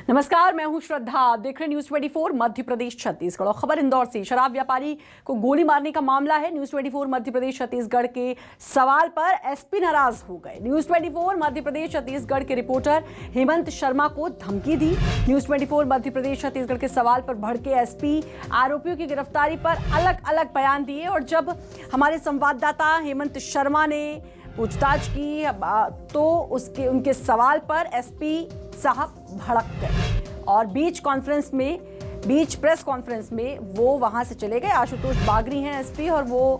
नमस्कार, मैं हूं श्रद्धा। आप देख रहे हैं न्यूज 24 मध्य प्रदेश छत्तीसगढ़। और खबर इंदौर से। शराब व्यापारी को गोली मारने का मामला है। न्यूज 24 मध्य प्रदेश छत्तीसगढ़ के सवाल पर एसपी नाराज हो गए। न्यूज 24 मध्य प्रदेश छत्तीसगढ़ के रिपोर्टर हेमंत शर्मा को धमकी दी। न्यूज 24 मध्य प्रदेश छत्तीसगढ़ के सवाल पर भड़के एसपी आरोपियों की गिरफ्तारी पर अलग अलग बयान दिए। और जब हमारे संवाददाता हेमंत शर्मा ने पूछताछ की तो उनके सवाल पर एसपी साहब भड़क गए और बीच प्रेस कॉन्फ्रेंस में वो वहां से चले गए। आशुतोष बागरी हैं एसपी और वो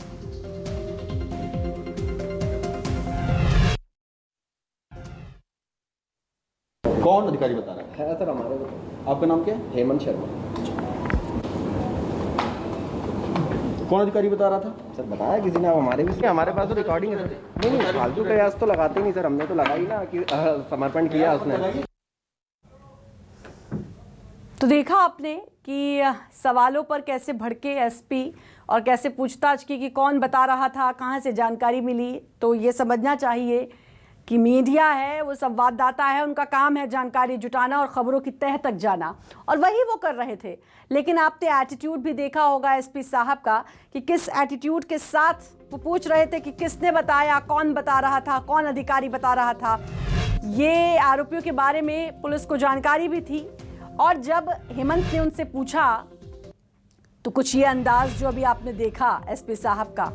कौन अधिकारी बता रहा है सर हमारे को। आपका नाम क्या है? हेमंत शर्मा। कौन अधिकारी बता रहा था? सर बताया किसी ने, हमारे पास तो रिकॉर्डिंग है सर। नहीं फालतू प्रयास तो लगाते नहीं सर, हमने तो लगाई ना कि समर्पण किया उसने। तो देखा आपने कि सवालों पर कैसे भड़के एसपी और कैसे पूछताछ की कि कौन बता रहा था, कहां से जानकारी मिली। तो ये समझना चाहिए कि मीडिया है, वो संवाददाता है, उनका काम है जानकारी जुटाना और खबरों की तह तक जाना, और वही वो कर रहे थे। लेकिन आपने एटीट्यूड भी देखा होगा एसपी साहब का कि किस एटीट्यूड के साथ वो पूछ रहे थे कि किसने बताया, कौन बता रहा था, कौन अधिकारी बता रहा था। ये आरोपियों के बारे में पुलिस को जानकारी भी थी। और जब हेमंत ने उनसे पूछा तो कुछ ये अंदाज जो अभी आपने देखा एसपी साहब का,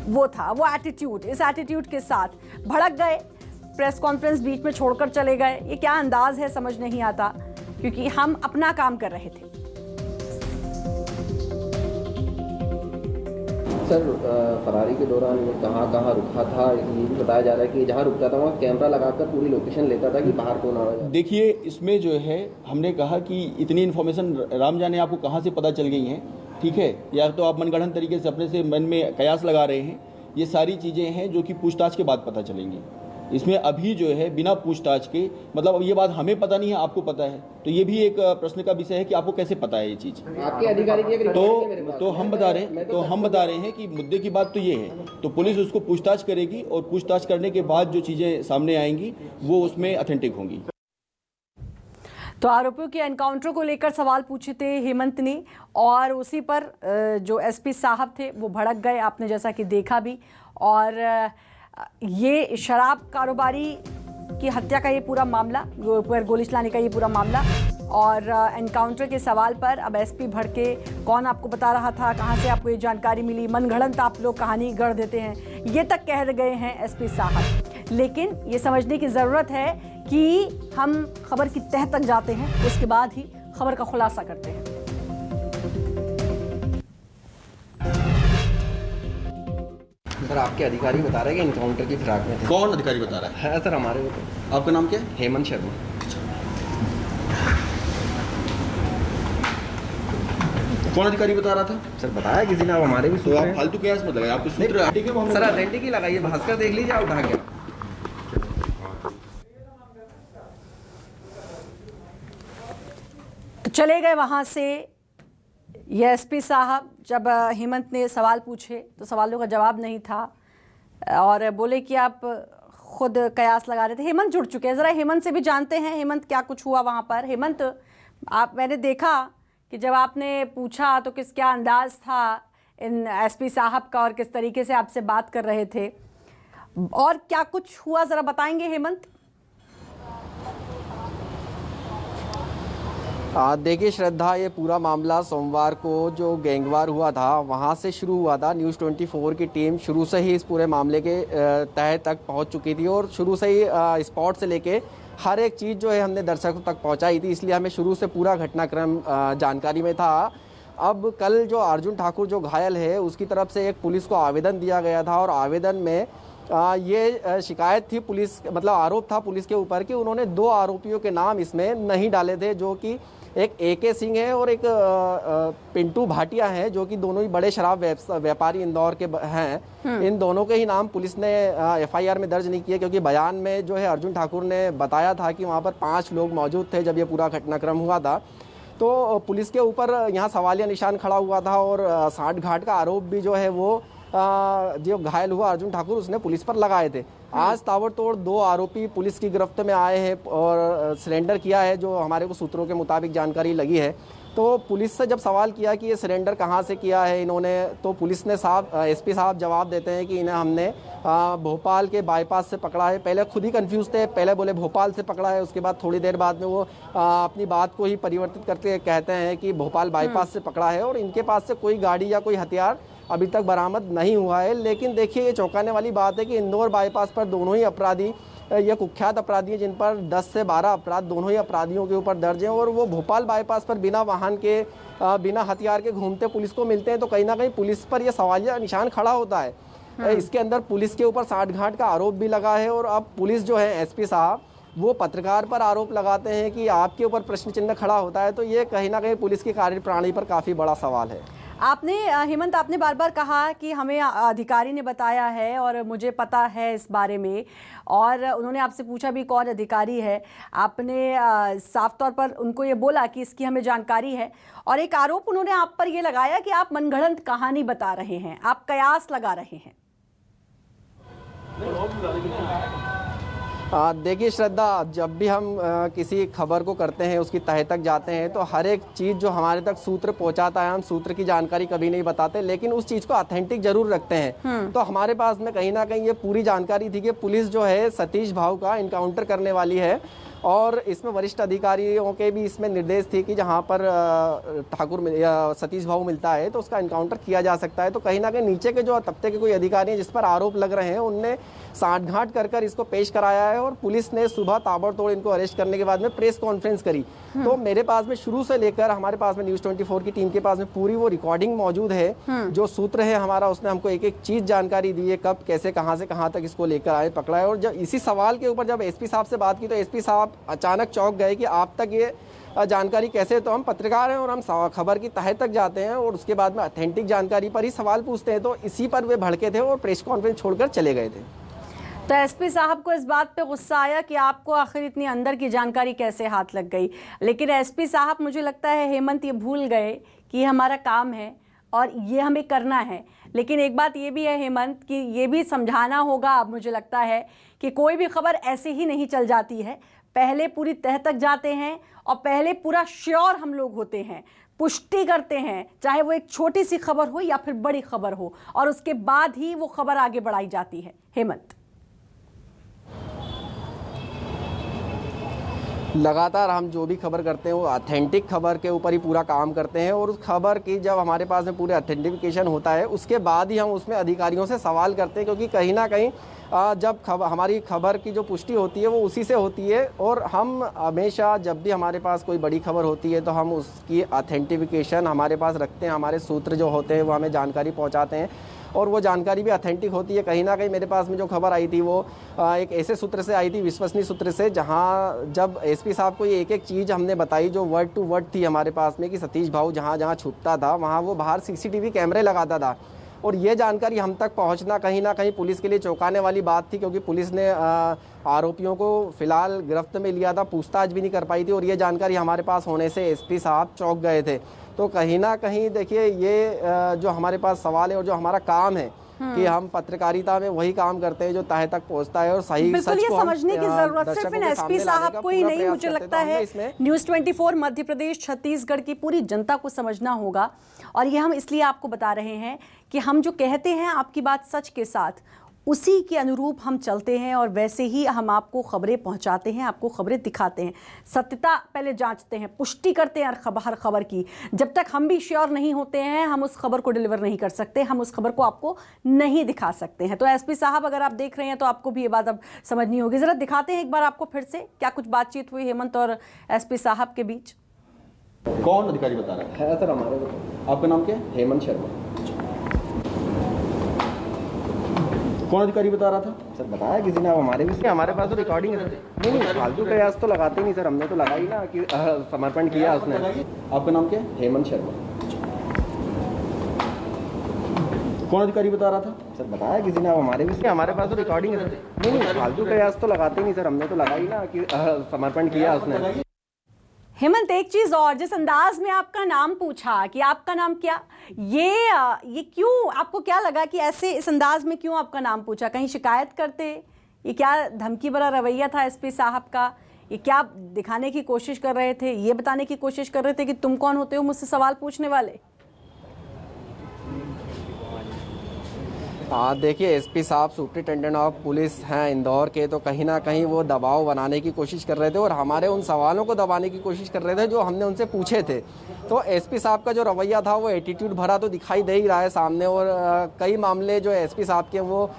वो था वो एटीट्यूड। इस एटीट्यूड के साथ भड़क गए, प्रेस कॉन्फ्रेंस बीच में छोड़कर चले गए। ये क्या अंदाज है समझ नहीं आता, क्योंकि हम अपना काम कर रहे थे। सर फरारी के दौरान कहाँ रुका था ये भी बताया जा रहा है कि जहाँ रुकता था वहाँ कैमरा लगाकर पूरी लोकेशन लेता था कि बाहर कौन आ रहा है। देखिए, इसमें जो है हमने कहा कि इतनी इन्फॉर्मेशन राम जाने आपको कहाँ से पता चल गई हैं, ठीक है, या तो आप मनगढ़ंत तरीके से अपने से मन में कयास लगा रहे हैं। ये सारी चीज़ें हैं जो कि पूछताछ के बाद पता चलेंगी। इसमें अभी जो है बिना पूछताछ के, मतलब अब ये बात हमें पता नहीं है, आपको पता है, तो ये भी एक प्रश्न का विषय है कि आपको कैसे पता है ये चीज़। आपके अधिकारी की तो हम बता रहे हैं कि मुद्दे की बात तो ये है, तो पुलिस उसको पूछताछ करेगी और पूछताछ करने के बाद जो चीज़ें सामने आएंगी वो उसमें ऑथेंटिक होंगी। तो आरोपियों के एनकाउंटर को लेकर सवाल पूछे थे हेमंत ने, और उसी पर जो एसपी साहब थे वो भड़क गए, आपने जैसा कि देखा भी। और ये शराब कारोबारी की हत्या का ये पूरा मामला, गोली चलाने का ये पूरा मामला, और एनकाउंटर के सवाल पर अब एसपी भड़के। कौन आपको बता रहा था, कहां से आपको ये जानकारी मिली, मनगढ़ंत आप लोग कहानी गढ़ देते हैं, ये तक कह गए हैं एसपी साहब। लेकिन ये समझने की ज़रूरत है कि हम खबर की तह तक जाते हैं, उसके बाद ही खबर का खुलासा करते हैं। सर आपके अधिकारी बता रहे हैं कि इनकाउंटर की फिराक में थे। कौन अधिकारी बता रहा है सर हमारे को। आपका नाम क्या है? हेमंत शर्मा। कौन अधिकारी बता रहा था? सर बताया किसी ने, हमारे भी तो आप फालतू कयास मत लगाइए, आपको सूत्र ठीक है। सर ऑथेंटिक ही लगाइए, भास्कर देख लीजिए, उठा के। तो चले गए वहां से ये एसपी साहब। जब हेमंत ने सवाल पूछे तो सवालों का जवाब नहीं था और बोले कि आप खुद कयास लगा रहे थे। हेमंत जुड़ चुके हैं, ज़रा हेमंत से भी जानते हैं हेमंत क्या कुछ हुआ वहाँ पर। हेमंत, मैंने देखा कि जब आपने पूछा तो क्या अंदाज था इन एसपी साहब का और किस तरीके से आपसे बात कर रहे थे, और क्या कुछ हुआ ज़रा बताएंगे हेमंत? देखिए श्रद्धा, ये पूरा मामला सोमवार को जो गैंगवार हुआ था वहाँ से शुरू हुआ था। न्यूज़ 24 की टीम शुरू से ही इस पूरे मामले के तह तक पहुँच चुकी थी और शुरू से ही स्पॉट से लेके हर एक चीज़ जो है हमने दर्शकों तक पहुँचाई थी, इसलिए हमें शुरू से पूरा घटनाक्रम जानकारी में था। अब कल जो अर्जुन ठाकुर जो घायल है उसकी तरफ से एक पुलिस को आवेदन दिया गया था और आवेदन में ये शिकायत थी, पुलिस मतलब आरोप था पुलिस के ऊपर कि उन्होंने 2 आरोपियों के नाम इसमें नहीं डाले थे, जो कि एक AK सिंह है और एक पिंटू भाटिया है, जो कि दोनों ही बड़े शराब व्यापारी इंदौर के हैं। इन दोनों के ही नाम पुलिस ने FIR में दर्ज नहीं किए, क्योंकि बयान में जो है अर्जुन ठाकुर ने बताया था कि वहाँ पर 5 लोग मौजूद थे जब ये पूरा घटनाक्रम हुआ था। तो पुलिस के ऊपर यहाँ सवालिया निशान खड़ा हुआ था और साठ घाट का आरोप भी जो है वो जो घायल हुआ अर्जुन ठाकुर उसने पुलिस पर लगाए थे। आज ताबड़तोड़ 2 आरोपी पुलिस की गिरफ्त में आए हैं और सरेंडर किया है, जो हमारे को सूत्रों के मुताबिक जानकारी लगी है। तो पुलिस से जब सवाल किया कि ये सरेंडर कहाँ से किया है इन्होंने, तो पुलिस ने एसपी साहब जवाब देते हैं कि इन्हें हमने भोपाल के बाईपास से पकड़ा है। पहले खुद ही कंफ्यूज थे, पहले बोले भोपाल से पकड़ा है, उसके बाद थोड़ी देर बाद में वो अपनी बात को ही परिवर्तित करके कहते हैं कि भोपाल बाईपास से पकड़ा है और इनके पास से कोई गाड़ी या कोई हथियार अभी तक बरामद नहीं हुआ है। लेकिन देखिए, ये चौंकाने वाली बात है कि इंदौर बाईपास पर दोनों ही अपराधी, ये कुख्यात अपराधी हैं जिन पर 10 से 12 अपराध दोनों ही अपराधियों के ऊपर दर्ज हैं और वो भोपाल बाईपास पर बिना वाहन के, बिना हथियार के घूमते पुलिस को मिलते हैं। तो कहीं ना कहीं पुलिस पर यह सवालिया निशान खड़ा होता है। इसके अंदर पुलिस के ऊपर साठगांठ का आरोप भी लगा है और अब पुलिस जो है, एसपी साहब, वो पत्रकार पर आरोप लगाते हैं कि आपके ऊपर प्रश्न चिन्ह खड़ा होता है। तो ये कहीं ना कहीं पुलिस की कार्यप्रणाली पर काफ़ी बड़ा सवाल है। आपने हेमंत, आपने बार बार कहा कि हमें अधिकारी ने बताया है और मुझे पता है इस बारे में, और उन्होंने आपसे पूछा भी कौन अधिकारी है। आपने साफ तौर पर उनको ये बोला कि इसकी हमें जानकारी है, और एक आरोप उन्होंने आप पर ये लगाया कि आप मनगढ़ंत कहानी बता रहे हैं, आप कयास लगा रहे हैं। देखिए श्रद्धा, जब भी हम किसी खबर को करते हैं, उसकी तह तक जाते हैं, तो हर एक चीज़ जो हमारे तक सूत्र पहुंचाता है, हम सूत्र की जानकारी कभी नहीं बताते, लेकिन उस चीज़ को ऑथेंटिक जरूर रखते हैं। तो हमारे पास में कहीं ना कहीं ये पूरी जानकारी थी कि पुलिस जो है सतीश भाऊ का इनकाउंटर करने वाली है और इसमें वरिष्ठ अधिकारियों के भी इसमें निर्देश थे कि जहां पर सतीश भाऊ मिलता है तो उसका इनकाउंटर किया जा सकता है। तो कहीं ना कहीं नीचे के जो तबके के कोई अधिकारी हैं जिस पर आरोप लग रहे हैं, उनने साठगांठ कर इसको पेश कराया है और पुलिस ने सुबह ताबड़तोड़ इनको अरेस्ट करने के बाद में प्रेस कॉन्फ्रेंस करी। तो मेरे पास में शुरू से लेकर हमारे पास में न्यूज़ 24 की टीम के पास में पूरी वो रिकॉर्डिंग मौजूद है। जो सूत्र है हमारा, उसने हमको एक एक चीज़ जानकारी दी है, कब कैसे कहाँ से कहाँ तक इसको लेकर आए, पकड़ा है। और जब इसी सवाल के ऊपर जब एसपी साहब से बात की तो एसपी साहब अचानक चौंक गए कि आप तक ये जानकारी कैसे। तो हम पत्रकार हैं और हम खबर की तह तक जाते हैं और उसके बाद में ऑथेंटिक जानकारी पर ही सवाल पूछते हैं। तो इसी पर वे भड़के थे और प्रेस कॉन्फ्रेंस छोड़कर चले गए थे। तो एसपी साहब को इस बात पे गुस्सा आया कि आपको आखिर इतनी अंदर की जानकारी कैसे हाथ लग गई। लेकिन एसपी साहब, मुझे लगता है हेमंत, ये भूल गए कि ये हमारा काम है और ये हमें करना है। लेकिन एक बात ये भी है हेमंत कि ये भी समझाना होगा, अब मुझे लगता है कि कोई भी खबर ऐसे ही नहीं चल जाती है। पहले पूरी तह तक जाते हैं और पहले पूरा श्योर हम लोग होते हैं, पुष्टि करते हैं, चाहे वो एक छोटी सी खबर हो या फिर बड़ी खबर हो, और उसके बाद ही वो खबर आगे बढ़ाई जाती है। हेमंत, लगातार हम जो भी खबर करते हैं वो ऑथेंटिक खबर के ऊपर ही पूरा काम करते हैं और उस खबर की जब हमारे पास में पूरे ऑथेंटिफिकेशन होता है उसके बाद ही हम उसमें अधिकारियों से सवाल करते हैं, क्योंकि कहीं ना कहीं जब हमारी खबर की जो पुष्टि होती है वो उसी से होती है। और हम हमेशा जब भी हमारे पास कोई बड़ी खबर होती है तो हम उसकी ऑथेंटिफिकेशन हमारे पास रखते हैं, हमारे सूत्र जो होते हैं वो हमें जानकारी पहुँचाते हैं और वो जानकारी भी ऑथेंटिक होती है। कहीं ना कहीं मेरे पास में जो खबर आई थी वो एक ऐसे सूत्र से आई थी, विश्वसनीय सूत्र से, जहां जब एसपी साहब को ये एक एक चीज़ हमने बताई जो वर्ड टू वर्ड थी हमारे पास में, कि सतीश भाऊ जहां जहां छुपता था वहां वो बाहर सीसीटीवी कैमरे लगाता था। और ये जानकारी हम तक पहुंचना कहीं ना कहीं पुलिस के लिए चौंकाने वाली बात थी, क्योंकि पुलिस ने आरोपियों को फिलहाल गिरफ्त में लिया था, पूछताछ भी नहीं कर पाई थी और ये जानकारी हमारे पास होने से एसपी साहब चौंक गए थे। तो कहीं ना कहीं देखिए, ये जो हमारे पास सवाल है और जो हमारा काम है कि हम पत्रकारिता में वही काम करते हैं जो तह तक पहुंचता है और सही बिल्कुल, सच ये को समझने की जरूरत सिर्फ इन एसपी साहब को ही नहीं, मुझे लगता है न्यूज़ 24 मध्य प्रदेश छत्तीसगढ़ की पूरी जनता को समझना होगा। और ये हम इसलिए आपको बता रहे हैं कि हम जो कहते हैं आपकी बात सच के साथ, उसी के अनुरूप हम चलते हैं और वैसे ही हम आपको खबरें पहुंचाते हैं, आपको खबरें दिखाते हैं। सत्यता पहले जांचते हैं, पुष्टि करते हैं हर खबर की। जब तक हम भी श्योर नहीं होते हैं, हम उस खबर को डिलीवर नहीं कर सकते, हम उस खबर को आपको नहीं दिखा सकते हैं। तो एसपी साहब, अगर आप देख रहे हैं तो आपको भी ये बात अब समझनी होगी। ज़रा दिखाते हैं एक बार आपको फिर से, क्या कुछ बातचीत हुई हेमंत और एसपी साहब के बीच। कौन अधिकारी बता रहा है सर हमारे को? आपका नाम क्या है? हेमंत शर्मा। कौन अधिकारी बता रहा था? सर बताया किसी ने, हमारे भी हमारे पास तो रिकॉर्डिंग है सर। नहीं फालतू कयास तो लगाते ही नहीं सर, हमने तो लगाई ना कि समर्पण किया उसने। आपका नाम क्या है? हेमंत शर्मा। कौन अधिकारी बता रहा था? सर बताया किसी ने, हमारे भी हमारे पास तो रिकॉर्डिंग है सर। नहीं फालतू कयास तो लगाते ही नहीं सर, हमने तो लगाई ना कि समर्पण किया उसने। हेमंत, एक चीज और, जिस अंदाज में आपका नाम पूछा कि आपका नाम क्या, ये क्यों, आपको क्या लगा कि ऐसे इस अंदाज में क्यों आपका नाम पूछा? कहीं शिकायत करते ये क्या धमकी भरा रवैया था एसपी साहब का? ये क्या दिखाने की कोशिश कर रहे थे? ये बताने की कोशिश कर रहे थे कि तुम कौन होते हो मुझसे सवाल पूछने वाले? हाँ, देखिए, एसपी साहब सुप्रिंटेंडेंट ऑफ पुलिस हैं इंदौर के, तो कहीं ना कहीं वो दबाव बनाने की कोशिश कर रहे थे और हमारे उन सवालों को दबाने की कोशिश कर रहे थे जो हमने उनसे पूछे थे। तो एसपी साहब का जो रवैया था वो एटीट्यूड भरा तो दिखाई दे ही रहा है सामने, और कई मामले जो एसपी साहब के वो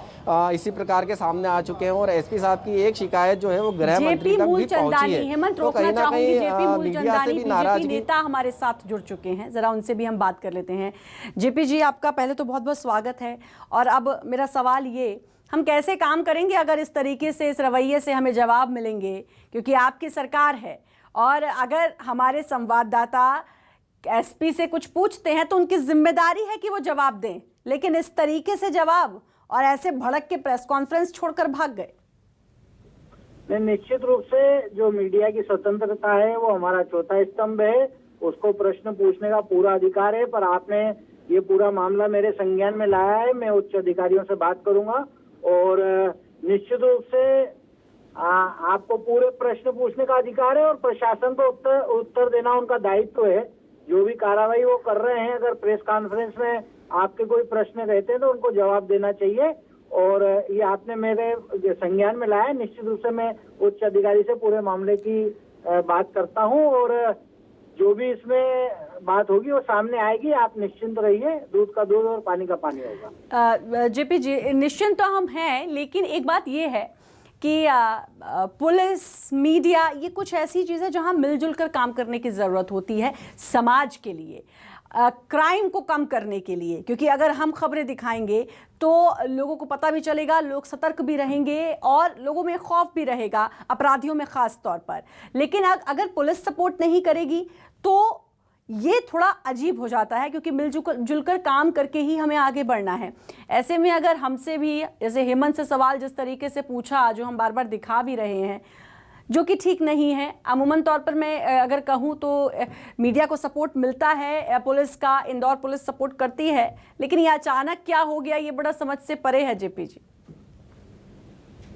इसी प्रकार के सामने आ चुके हैं। और एसपी साहब की एक शिकायत जो है वो गृह मंत्री तक भी पहुंची है। हेमंत, तो रोकना चाहूंगी, जेपी मूलचंदानी नाराजगी नेता हमारे साथ जुड़ चुके हैं, जरा उनसे भी हम बात कर लेते हैं। जेपी जी, आपका पहले तो बहुत बहुत स्वागत है। और अब मेरा सवाल ये, हम कैसे काम करेंगे अगर इस तरीके से, इस रवैये से हमें जवाब मिलेंगे? क्योंकि आपकी सरकार है और अगर हमारे संवाददाता एसपी से कुछ पूछते हैं तो उनकी जिम्मेदारी है कि वो जवाब दें, लेकिन इस तरीके से जवाब और ऐसे भड़क के प्रेस कॉन्फ्रेंस छोड़कर भाग गए। निश्चित रूप से जो मीडिया की स्वतंत्रता है वो हमारा चौथा स्तंभ है, उसको प्रश्न पूछने का पूरा अधिकार है। पर आपने ये पूरा मामला मेरे संज्ञान में लाया है, मैं उच्च अधिकारियों से बात करूंगा और निश्चित रूप से आपको पूरे प्रश्न पूछने का अधिकार है और प्रशासन को उत्तर देना उनका दायित्व है। जो भी कार्रवाई वो कर रहे हैं, अगर प्रेस कॉन्फ्रेंस में आपके कोई प्रश्न रहते हैं तो उनको जवाब देना चाहिए और ये आपने मेरे संज्ञान में लाया। निश्चित रूप से मैं उच्च अधिकारी से पूरे मामले की बात करता हूं और जो भी इसमें बात होगी वो सामने आएगी। आप निश्चिंत रहिए, दूध का दूध और पानी का पानी होगा। जेपी जी, निश्चिंत तो हम हैं, लेकिन एक बात ये है कि पुलिस, मीडिया, ये कुछ ऐसी चीज़ें जहां मिलजुल कर काम करने की ज़रूरत होती है समाज के लिए, क्राइम को कम करने के लिए। क्योंकि अगर हम खबरें दिखाएंगे तो लोगों को पता भी चलेगा, लोग सतर्क भी रहेंगे और लोगों में खौफ भी रहेगा, अपराधियों में ख़ास तौर पर। लेकिन अगर पुलिस सपोर्ट नहीं करेगी तो ये थोड़ा अजीब हो जाता है, क्योंकि मिलजुल कर काम करके ही हमें आगे बढ़ना है। ऐसे में अगर हमसे भी, जैसे हेमंत से सवाल जिस तरीके से पूछा, जो हम बार बार दिखा भी रहे हैं, जो कि ठीक नहीं है। अमूमन तौर पर मैं अगर कहूँ तो मीडिया को सपोर्ट मिलता है, पुलिस का, इंदौर पुलिस सपोर्ट करती है, लेकिन ये अचानक क्या हो गया, ये बड़ा समझ से परे है। जेपी जी,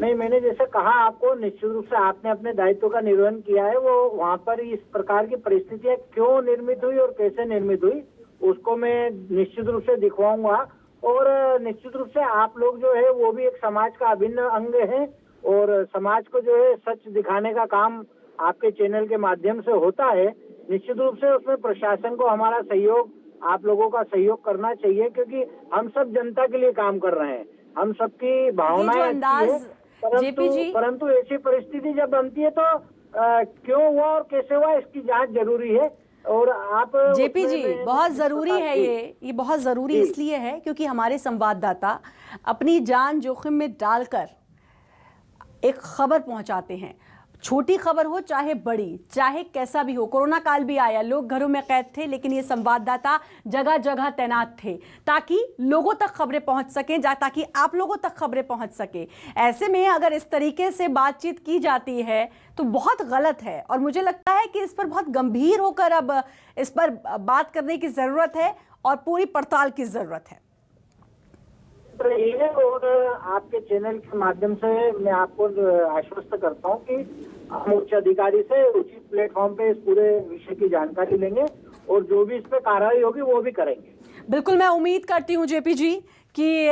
नहीं, मैंने जैसे कहा आपको, निश्चित रूप से आपने अपने दायित्व का निर्वहन किया है। वो वहाँ पर इस प्रकार की परिस्थितियां क्यों निर्मित हुई और कैसे निर्मित हुई, उसको मैं निश्चित रूप से दिखवाऊंगा। और निश्चित रूप से आप लोग जो है वो भी एक समाज का अभिन्न अंग है और समाज को जो है सच दिखाने का काम आपके चैनल के माध्यम से होता है। निश्चित रूप से उसमें प्रशासन को हमारा सहयोग, आप लोगों का सहयोग करना चाहिए, क्योंकि हम सब जनता के लिए काम कर रहे हैं। हम सबकी भावनाएं, परंतु ऐसी परिस्थिति जब बनती है तो क्यों हुआ और कैसे हुआ, इसकी जांच जरूरी है। और आप जेपी जी, बहुत ज़रूरी है ये बहुत ज़रूरी इसलिए है क्योंकि हमारे संवाददाता अपनी जान जोखिम में डालकर एक खबर पहुंचाते हैं। छोटी खबर हो चाहे बड़ी, चाहे कैसा भी हो। कोरोना काल भी आया, लोग घरों में कैद थे, लेकिन ये संवाददाता जगह जगह तैनात थे ताकि लोगों तक खबरें पहुंच सकें, ताकि आप लोगों तक खबरें पहुंच सके। ऐसे में अगर इस तरीके से बातचीत की जाती है तो बहुत गलत है और मुझे लगता है कि इस पर बहुत गंभीर होकर अब इस पर बात करने की ज़रूरत है और पूरी पड़ताल की ज़रूरत है। और आपके चैनल के माध्यम से मैं आपको आश्वस्त करता हूं कि हम उच्च अधिकारी से उचित प्लेटफॉर्म पे इस पूरे विषय की जानकारी लेंगे और जो भी इस पे कार्रवाई होगी वो भी करेंगे। बिल्कुल, मैं उम्मीद करती हूँ जेपी जी कि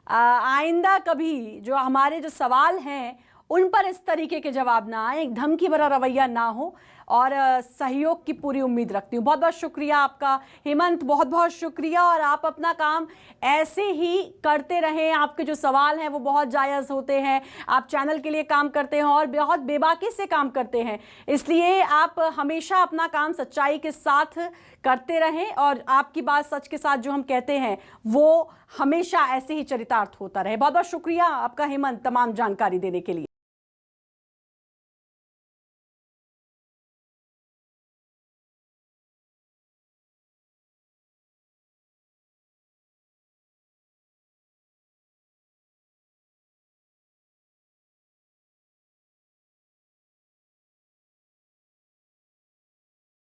आइंदा कभी जो हमारे जो सवाल हैं उन पर इस तरीके के जवाब ना आए, एक धमकी भरा रवैया ना हो और सहयोग की पूरी उम्मीद रखती हूँ। बहुत बहुत शुक्रिया आपका हेमंत, बहुत बहुत शुक्रिया। और आप अपना काम ऐसे ही करते रहें। आपके जो सवाल हैं वो बहुत जायज़ होते हैं, आप चैनल के लिए काम करते हैं और बहुत बेबाकी से काम करते हैं, इसलिए आप हमेशा अपना काम सच्चाई के साथ करते रहें और आपकी बात सच के साथ जो हम कहते हैं वो हमेशा ऐसे ही चरितार्थ होता रहे। बहुत बहुत शुक्रिया आपका हेमंत, तमाम जानकारी देने के लिए।